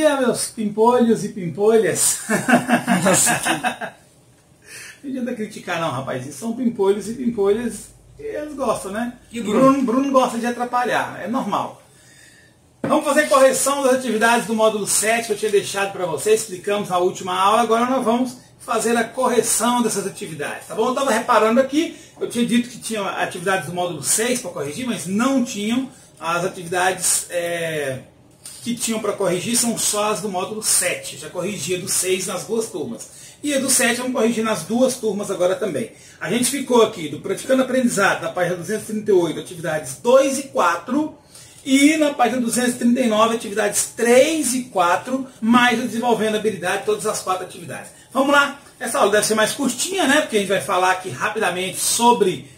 dia, meus pimpolhos e pimpolhas. Não adianta criticar não, rapaz. São pimpolhos e pimpolhas e eles gostam, né? E Bruno gosta de atrapalhar, é normal. Vamos fazer correção das atividades do módulo 7 que eu tinha deixado para vocês, explicamos na última aula, agora nós vamos fazer a correção dessas atividades, tá bom? Eu estava reparando aqui, eu tinha dito que tinha atividades do módulo 6 para corrigir, mas não tinham. As atividades que tinham para corrigir são só as do módulo 7, já corrigia do 6 nas duas turmas. E a do 7 vamos corrigir nas duas turmas agora também. A gente ficou aqui do Praticando Aprendizado, na página 238, atividades 2 e 4, e na página 239, atividades 3 e 4, mais o Desenvolvendo Habilidade, todas as 4 atividades. Vamos lá, essa aula deve ser mais curtinha, né? Porque a gente vai falar aqui rapidamente sobre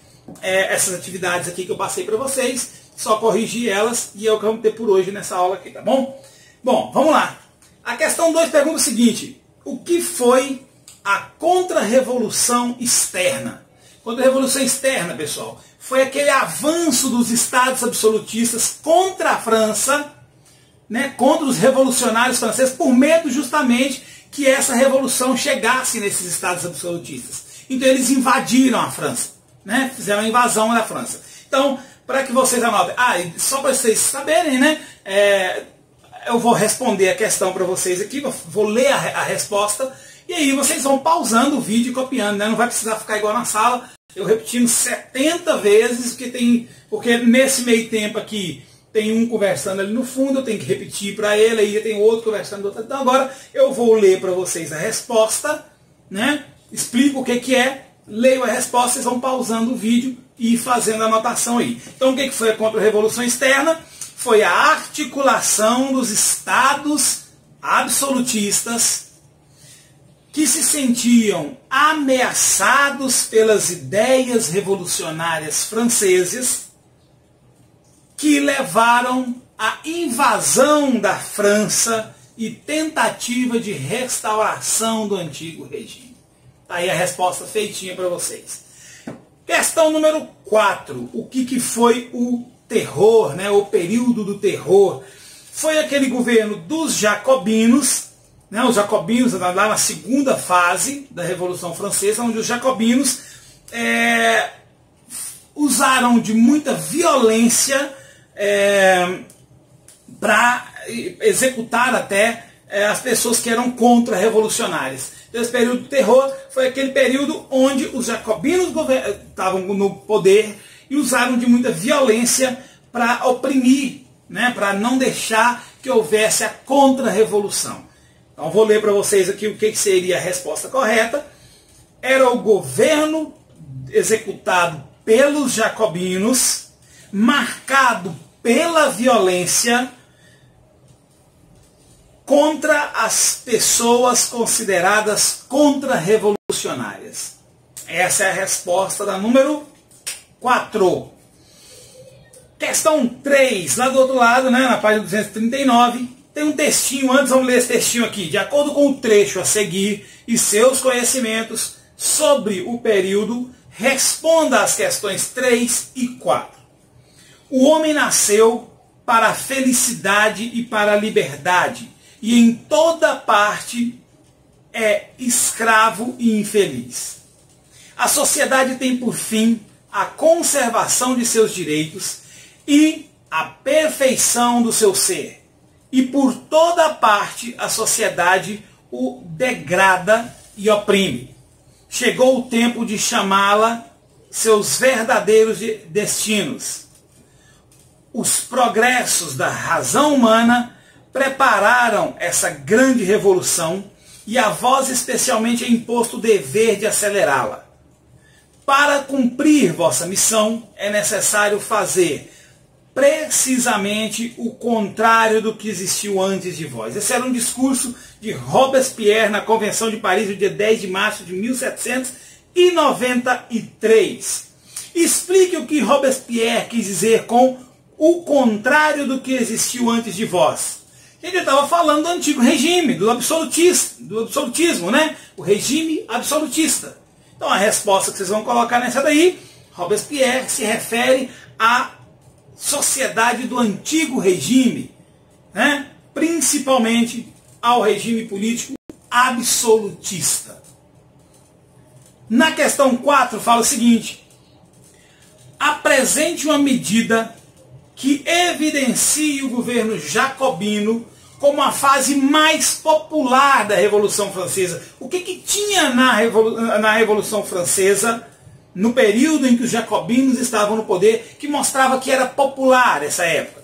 essas atividades aqui que eu passei para vocês, só corrigir elas e é o que vamos ter por hoje nessa aula aqui, tá bom? Bom, vamos lá. A questão 2 pergunta o seguinte: o que foi a contra-revolução externa? Contra-revolução externa, pessoal, foi aquele avanço dos estados absolutistas contra a França, né, contra os revolucionários franceses, por medo justamente que essa revolução chegasse nesses estados absolutistas. Então eles invadiram a França, né, fizeram a invasão da França. Então, para que vocês anotem, só para vocês saberem, né, eu vou responder a questão para vocês aqui, vou ler a resposta, e aí vocês vão pausando o vídeo e copiando, né, não vai precisar ficar igual na sala, eu repetindo 70 vezes, porque nesse meio tempo aqui tem um conversando ali no fundo, eu tenho que repetir para ele, aí tem outro conversando do outro. Então agora eu vou ler para vocês a resposta, né? Explico o que é, leio a resposta, vocês vão pausando o vídeo e fazendo a anotação aí. Então o que foi a contra-revolução externa? Foi a articulação dos estados absolutistas que se sentiam ameaçados pelas ideias revolucionárias francesas, que levaram à invasão da França e tentativa de restauração do antigo regime. Tá aí a resposta feitinha para vocês. Questão número 4. O que foi o terror, né, o período do terror? Foi aquele governo dos jacobinos, né, os jacobinos lá na segunda fase da Revolução Francesa, onde os jacobinos usaram de muita violência para executar até as pessoas que eram contra-revolucionárias. Então, esse período do terror foi aquele período onde os jacobinos estavam no poder e usaram de muita violência para oprimir, né, para não deixar que houvesse a contra-revolução. Então vou ler para vocês aqui o que seria a resposta correta. Era o governo executado pelos jacobinos, marcado pela violência contra as pessoas consideradas contra-revolucionárias. Essa é a resposta da número 4. Questão 3, lá do outro lado, né, na página 239, tem um textinho, antes vamos ler esse textinho aqui. De acordo com o trecho a seguir e seus conhecimentos sobre o período, responda às questões 3 e 4. O homem nasceu para a felicidade e para a liberdade, e em toda parte é escravo e infeliz. A sociedade tem por fim a conservação de seus direitos e a perfeição do seu ser. E por toda parte a sociedade o degrada e oprime. Chegou o tempo de chamá-la seus verdadeiros destinos. Os progressos da razão humana prepararam essa grande revolução e a vós especialmente é imposto o dever de acelerá-la. Para cumprir vossa missão é necessário fazer precisamente o contrário do que existiu antes de vós. Esse era um discurso de Robespierre na Convenção de Paris, no dia 10 de março de 1793. Explique o que Robespierre quis dizer com o contrário do que existiu antes de vós. Ele estava falando do antigo regime, do absolutismo, né? O regime absolutista. Então a resposta que vocês vão colocar nessa daí, Robespierre se refere à sociedade do antigo regime, né? Principalmente ao regime político absolutista. Na questão 4 fala o seguinte: apresente uma medida que evidencie o governo jacobino como a fase mais popular da Revolução Francesa. O que tinha na Revolução Francesa, no período em que os jacobinos estavam no poder, que mostrava que era popular essa época?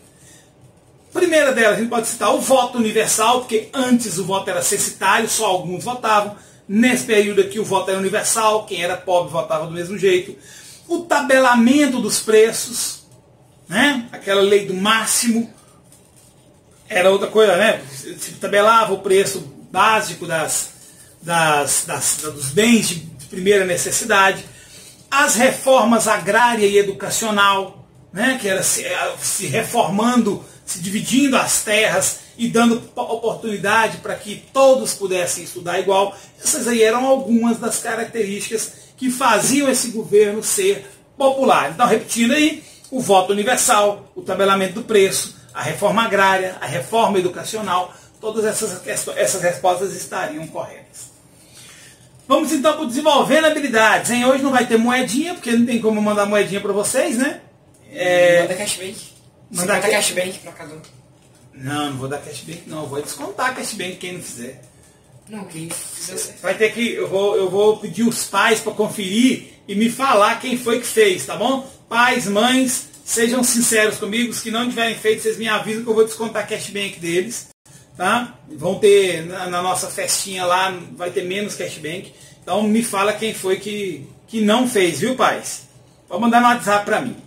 Primeira delas, a gente pode citar o voto universal, porque antes o voto era censitário, só alguns votavam. Nesse período aqui o voto era universal, quem era pobre votava do mesmo jeito. O tabelamento dos preços, né? Aquela lei do máximo, era outra coisa, né? Se tabelava o preço básico dos bens de primeira necessidade. As reformas agrária e educacional, né? Que era se reformando, se dividindo as terras e dando oportunidade para que todos pudessem estudar igual. Essas aí eram algumas das características que faziam esse governo ser popular. Então, repetindo aí, o voto universal, o tabelamento do preço, a reforma agrária, a reforma educacional, todas essas respostas estariam corretas. Vamos então para o desenvolvendo habilidades. Hein? Hoje não vai ter moedinha, porque não tem como mandar moedinha para vocês, né? Manda cashback. Manda cashback para cada um. Não vou dar cashback não, eu vou descontar cashback quem não fizer. Não, quem fizer certo. Vai ter que, eu vou pedir os pais para conferir e me falar quem foi que fez, tá bom? Pais, mães, sejam sinceros comigo, os que não tiverem feito, vocês me avisam que eu vou descontar cashback deles, tá? Vão ter, na nossa festinha lá, vai ter menos cashback, então me fala quem foi que não fez, viu pais? Pode mandar no WhatsApp para mim.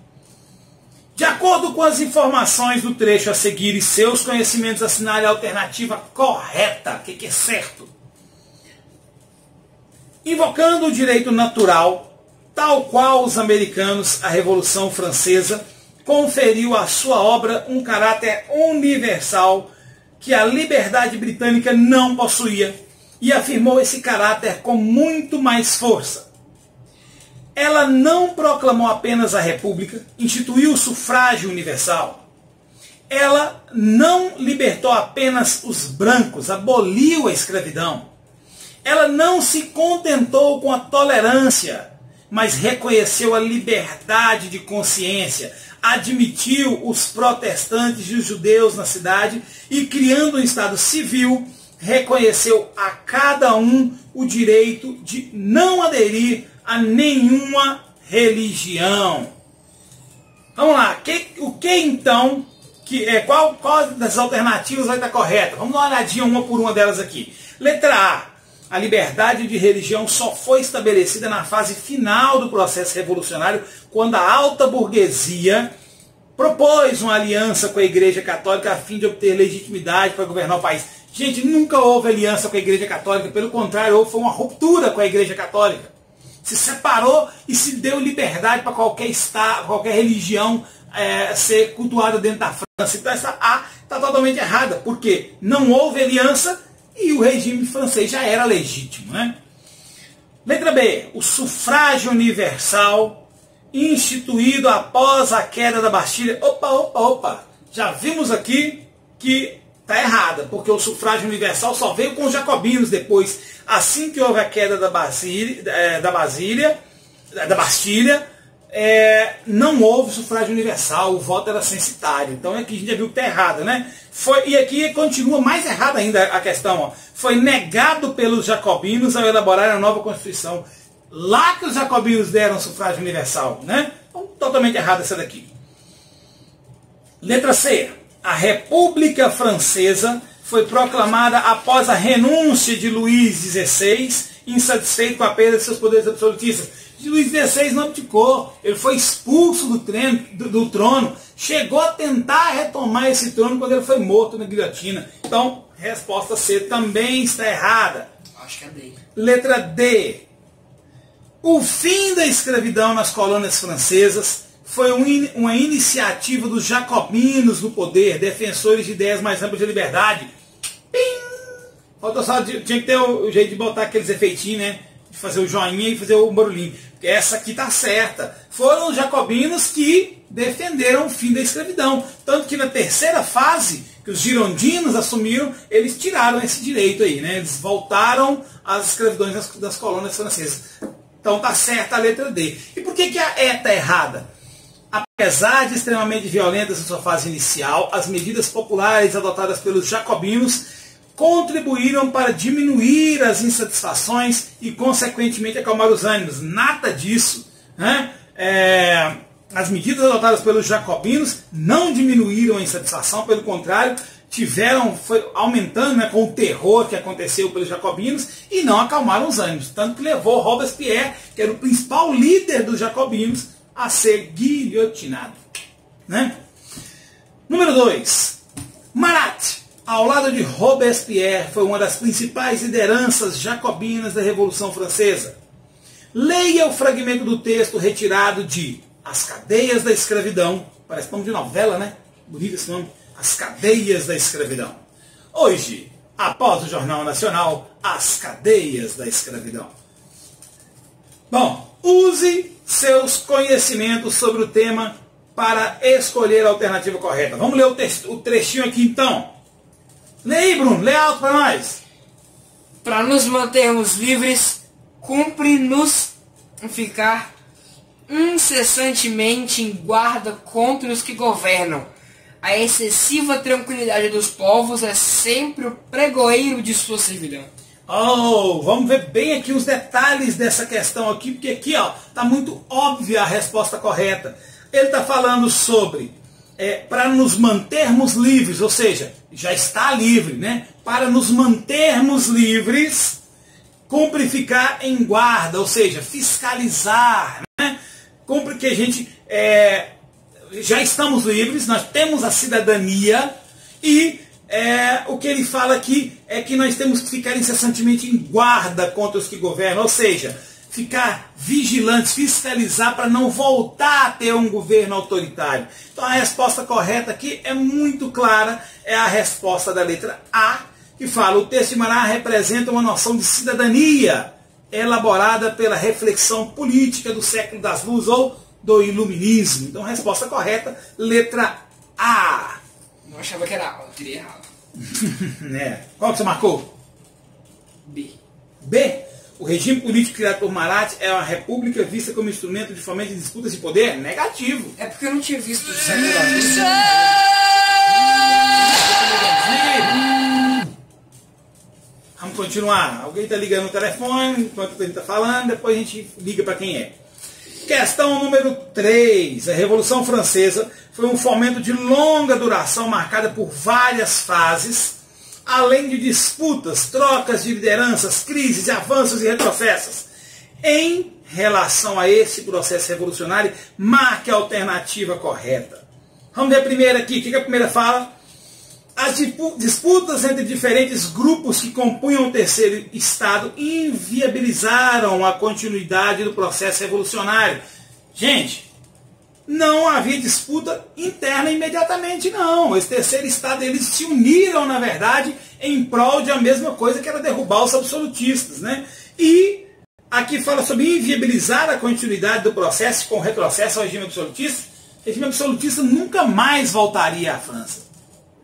De acordo com as informações do trecho a seguir e seus conhecimentos, assinale a alternativa correta, o que é certo. Invocando o direito natural, tal qual os americanos, a Revolução Francesa conferiu à sua obra um caráter universal que a liberdade britânica não possuía e afirmou esse caráter com muito mais força. Ela não proclamou apenas a República, instituiu o sufrágio universal. Ela não libertou apenas os brancos, aboliu a escravidão. Ela não se contentou com a tolerância, mas reconheceu a liberdade de consciência, admitiu os protestantes e os judeus na cidade e, criando um Estado civil, reconheceu a cada um o direito de não aderir a nenhuma religião. Vamos lá, qual das alternativas vai estar correta? Vamos dar uma olhadinha uma por uma delas aqui. Letra A liberdade de religião só foi estabelecida na fase final do processo revolucionário, quando a alta burguesia propôs uma aliança com a Igreja Católica a fim de obter legitimidade para governar o país. Gente, nunca houve aliança com a Igreja Católica, pelo contrário, houve uma ruptura com a Igreja Católica. Se separou e se deu liberdade para qualquer estado, qualquer religião ser cultuada dentro da França. Então essa A está totalmente errada, porque não houve aliança e o regime francês já era legítimo, né? Letra B, o sufrágio universal instituído após a queda da Bastilha. Opa, já vimos aqui que está errada, porque o sufrágio universal só veio com os jacobinos depois. Assim que houve a queda da Bastilha, não houve sufrágio universal, o voto era censitário. Então aqui a gente já viu que está errado, né? E aqui continua mais errada ainda a questão. Ó. Foi negado pelos jacobinos ao elaborar a nova Constituição. Lá que os jacobinos deram sufrágio universal, né? Então, totalmente errada essa daqui. Letra C. A República Francesa foi proclamada após a renúncia de Luís XVI, insatisfeito com a perda de seus poderes absolutistas. Luís XVI não abdicou, ele foi expulso do trono, chegou a tentar retomar esse trono quando ele foi morto na guilhotina. Então, resposta C também está errada. Acho que é D. Letra D. O fim da escravidão nas colônias francesas foi uma iniciativa dos jacobinos no poder, defensores de ideias mais amplas de liberdade. Pim! Faltou só, tinha que ter o jeito de botar aqueles efeitinhos, né? De fazer o joinha e fazer o barulhinho. Porque essa aqui tá certa. Foram os jacobinos que defenderam o fim da escravidão. Tanto que na terceira fase, que os girondinos assumiram, eles tiraram esse direito aí, né? Eles voltaram às escravidões das colônias francesas. Então tá certa a letra D. E por que a E está errada? Apesar de extremamente violentas em sua fase inicial, as medidas populares adotadas pelos jacobinos contribuíram para diminuir as insatisfações e, consequentemente, acalmar os ânimos. Nada disso, né? As medidas adotadas pelos jacobinos não diminuíram a insatisfação, pelo contrário, foi aumentando, né, com o terror que aconteceu pelos jacobinos, e não acalmaram os ânimos. Tanto que levou Robespierre, que era o principal líder dos jacobinos, a ser guilhotinado, né? Número 2. Marat, ao lado de Robespierre, foi uma das principais lideranças jacobinas da Revolução Francesa. Leia o fragmento do texto retirado de As Cadeias da Escravidão. Parece nome de novela, né? Bonito esse nome. As Cadeias da Escravidão. Hoje, após o Jornal Nacional, As Cadeias da Escravidão. Bom, use seus conhecimentos sobre o tema para escolher a alternativa correta. Vamos ler o trechinho aqui então. Lê aí, Bruno, lê alto para nós. Para nos mantermos livres, cumpre-nos ficar incessantemente em guarda contra os que governam. A excessiva tranquilidade dos povos é sempre o pregoeiro de sua servidão. Vamos ver bem aqui os detalhes dessa questão aqui, porque aqui está muito óbvia a resposta correta. Ele está falando sobre para nos mantermos livres, ou seja, já está livre, né? Para nos mantermos livres, cumpre ficar em guarda, ou seja, fiscalizar, né? Cumpre que a gente já estamos livres, nós temos a cidadania e o que ele fala aqui é que nós temos que ficar incessantemente em guarda contra os que governam, ou seja, ficar vigilantes, fiscalizar para não voltar a ter um governo autoritário. Então a resposta correta aqui é muito clara, é a resposta da letra A, que fala: o texto de Marat representa uma noção de cidadania elaborada pela reflexão política do século das luzes ou do iluminismo. Então a resposta correta, letra A. Não achava que era A, eu teria errado. Qual que você marcou? B. B. O regime político criado por Marat é uma república vista como instrumento de fomento de disputas de poder? Negativo. É porque eu não tinha visto o século das luzes. Vamos continuar. Alguém está ligando no telefone enquanto a gente está falando, depois a gente liga para quem é. Questão número 3. A Revolução Francesa foi um fomento de longa duração marcada por várias fases, além de disputas, trocas de lideranças, crises, avanços e retrocessos. Em relação a esse processo revolucionário, marque a alternativa correta. Vamos ver a primeira aqui. O que a primeira fala? As disputas entre diferentes grupos que compunham o terceiro Estado inviabilizaram a continuidade do processo revolucionário. Gente, não havia disputa interna imediatamente, não. Esse terceiro Estado, eles se uniram, na verdade, em prol de a mesma coisa, que era derrubar os absolutistas, né? E aqui fala sobre inviabilizar a continuidade do processo com retrocesso ao regime absolutista. O regime absolutista nunca mais voltaria à França.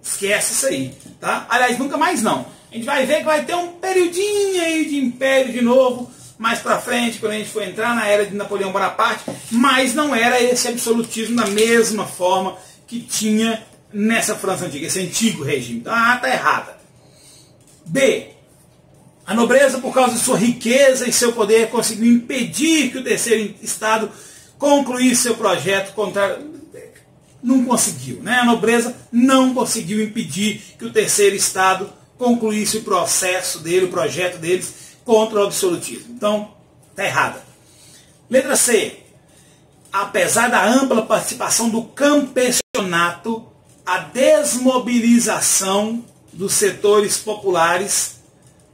Esquece isso aí, tá? Aliás, nunca mais não. A gente vai ver que vai ter um periodinho aí de império de novo, mais pra frente, quando a gente for entrar na era de Napoleão Bonaparte, mas não era esse absolutismo da mesma forma que tinha nessa França antiga, esse antigo regime. Então a A está errada. B. A nobreza, por causa de sua riqueza e seu poder, conseguiu impedir que o terceiro Estado concluísse seu projeto contrário. Não conseguiu, né? A nobreza não conseguiu impedir que o terceiro Estado concluísse o processo dele, o projeto deles contra o absolutismo. Então, está errada. Letra C. Apesar da ampla participação do campesinato, a desmobilização dos setores populares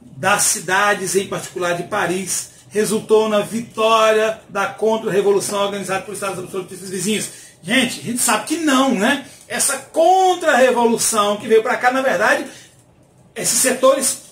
das cidades, em particular de Paris, resultou na vitória da contra-revolução organizada por Estados absolutistas vizinhos. Gente, a gente sabe que não, né? Essa contra-revolução que veio para cá, na verdade, esses setores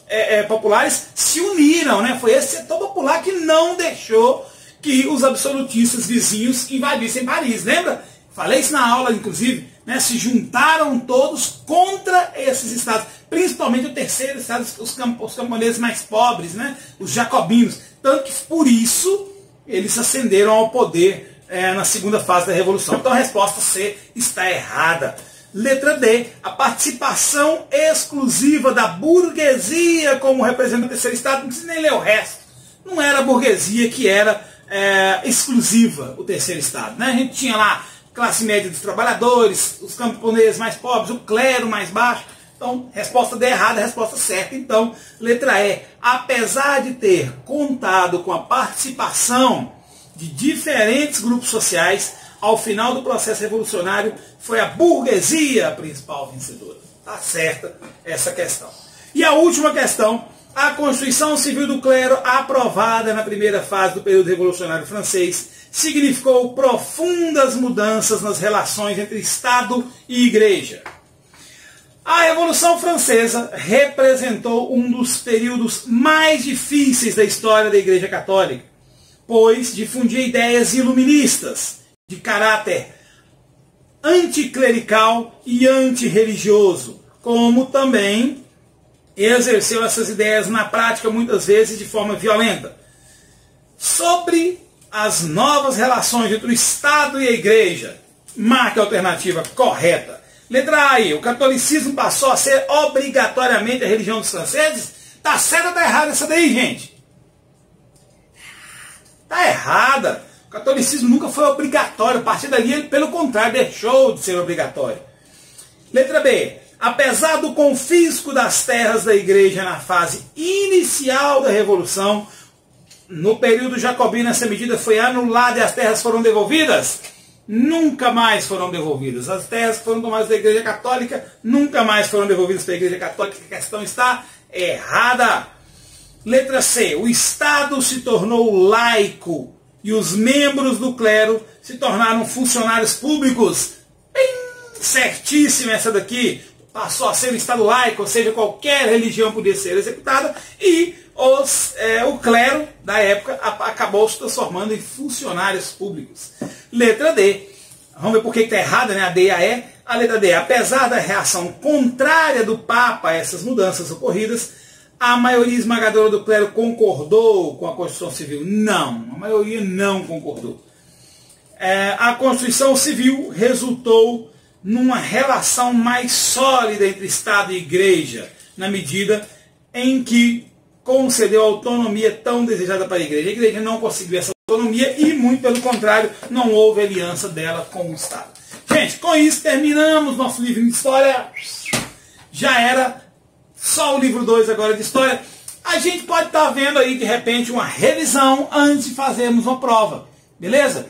populares se uniram, né? Foi esse setor popular que não deixou que os absolutistas vizinhos invadissem Paris, lembra? falei isso na aula, inclusive, né, se juntaram todos contra esses estados, principalmente o terceiro estado, os camponeses mais pobres, né, os jacobinos. Tanto que por isso eles ascenderam ao poder na segunda fase da Revolução. Então a resposta C está errada. Letra D, a participação exclusiva da burguesia como representante do terceiro estado, não precisa nem ler o resto. Não era a burguesia que era exclusiva, o terceiro estado, né? A gente tinha lá classe média dos trabalhadores, os camponeses mais pobres, o clero mais baixo. Então, resposta D errada, resposta certa. Então, letra E, apesar de ter contado com a participação de diferentes grupos sociais, ao final do processo revolucionário, foi a burguesia a principal vencedora. Está certa essa questão. E a última questão, a Constituição Civil do Clero, aprovada na primeira fase do período revolucionário francês, significou profundas mudanças nas relações entre Estado e Igreja. A Revolução Francesa representou um dos períodos mais difíceis da história da Igreja Católica, pois difundia ideias iluministas, de caráter anticlerical e antirreligioso, como também exerceu essas ideias na prática, muitas vezes de forma violenta. Sobre as novas relações entre o Estado e a Igreja, marque a alternativa correta. Letra A, o catolicismo passou a ser obrigatoriamente a religião dos franceses? Tá certa ou tá errada essa daí, gente? Tá errada. O catolicismo nunca foi obrigatório. A partir dali, ele, pelo contrário, deixou de ser obrigatório. Letra B. Apesar do confisco das terras da igreja na fase inicial da Revolução, no período jacobino essa medida foi anulada e as terras foram devolvidas? Nunca mais foram devolvidas. As terras que foram tomadas da Igreja Católica nunca mais foram devolvidas para a Igreja Católica. A questão está errada. Letra C. O Estado se tornou laico e os membros do clero se tornaram funcionários públicos. Bem certíssima essa daqui. Passou a ser um Estado laico, ou seja, qualquer religião podia ser executada, e o clero da época acabou se transformando em funcionários públicos. Letra D. Vamos ver por que está errada, né? A D e a E. A letra D. Apesar da reação contrária do Papa a essas mudanças ocorridas, a maioria esmagadora do clero concordou com a Constituição Civil? Não, a maioria não concordou. A Constituição Civil resultou numa relação mais sólida entre Estado e Igreja, na medida em que concedeu a autonomia tão desejada para a Igreja. A Igreja não conseguiu essa autonomia e, muito pelo contrário, não houve aliança dela com o Estado. Gente, com isso terminamos nosso livro de História. Já era só o livro 2 agora de História. A gente pode estar vendo aí, de repente, uma revisão antes de fazermos uma prova. Beleza?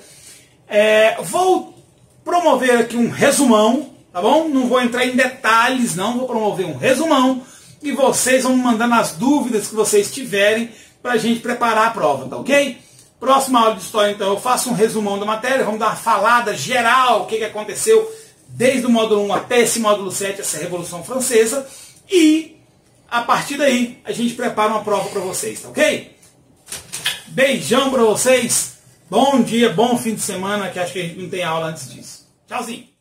Vou promover aqui um resumão, tá bom? Não vou entrar em detalhes, não. Vou promover um resumão e vocês vão me mandando as dúvidas que vocês tiverem para a gente preparar a prova, tá ok? Próxima aula de História, então, eu faço um resumão da matéria, vamos dar uma falada geral, o que aconteceu desde o módulo 1 até esse módulo 7, essa Revolução Francesa, e a partir daí a gente prepara uma prova para vocês, tá ok? Beijão para vocês, bom dia, bom fim de semana, que acho que a gente não tem aula antes disso. Tchauzinho!